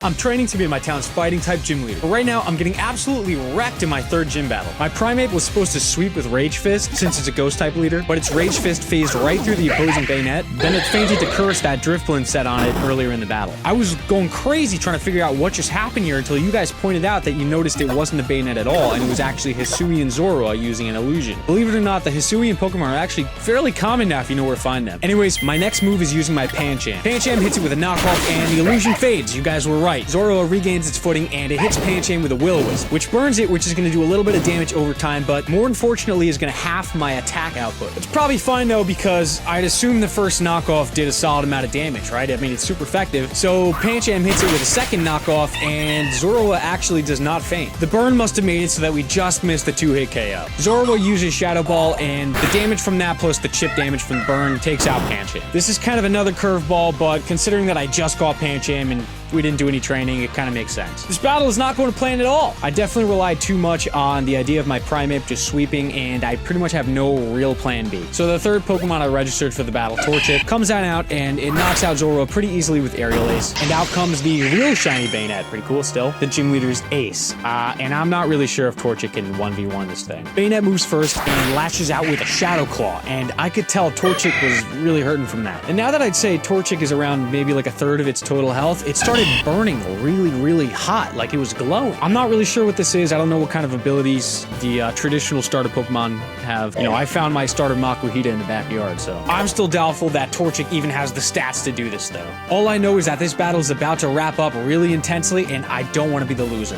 I'm training to be my town's fighting type gym leader, but right now I'm getting absolutely wrecked in my third gym battle. My Primate was supposed to sweep with Rage Fist since it's a ghost type leader, but its Rage Fist phased right through the opposing Banette. Then it fainted to curse that Driftblend set on it earlier in the battle. I was going crazy trying to figure out what just happened here until you guys pointed out that you noticed it wasn't a Banette at all, and it was actually Hisui and Zoroark using an illusion. Believe it or not, the Hisuian Pokemon are actually fairly common now if you know where to find them. Anyways, my next move is using my Pancham. Pancham hits it with a knockoff and the illusion fades. You guys were right. Zoroark regains its footing and it hits Pancham with a Will-O-Wisp, which burns it, which is going to do a little bit of damage over time, but more unfortunately is going to half my attack output. It's probably fine though, because I'd assume the first knockoff did a solid amount of damage, right? I mean, it's super effective. So Pancham hits it with a second knockoff and Zoroark actually does not faint. The burn must have made it so that we just missed the 2-hit KO. Zoroark uses Shadow Ball and the damage from that plus the chip damage from the burn takes out Pancham. This is kind of another curveball, but considering that I just got Pancham and we didn't do any training, it kind of makes sense. This battle is not going to plan at all. I definitely relied too much on the idea of my Primate just sweeping, and I pretty much have no real plan B. So the third Pokemon I registered for the battle, Torchic, comes out and it knocks out Zoroark pretty easily with Aerial Ace. And out comes the real shiny Banette. Pretty cool still. The gym leader's Ace. And I'm not really sure if Torchic can 1v1 this thing. Banette moves first and lashes out with a Shadow Claw, and I could tell Torchic was really hurting from that. And now that I'd say Torchic is around maybe like a third of its total health, it started burning really hot, like it was glowing. I'm not really sure what this is. I don't know what kind of abilities the traditional starter Pokemon have. You know, I found my starter Makuhita in the backyard, so I'm still doubtful that Torchic even has the stats to do this though. All I know is that this battle is about to wrap up really intensely and I don't want to be the loser.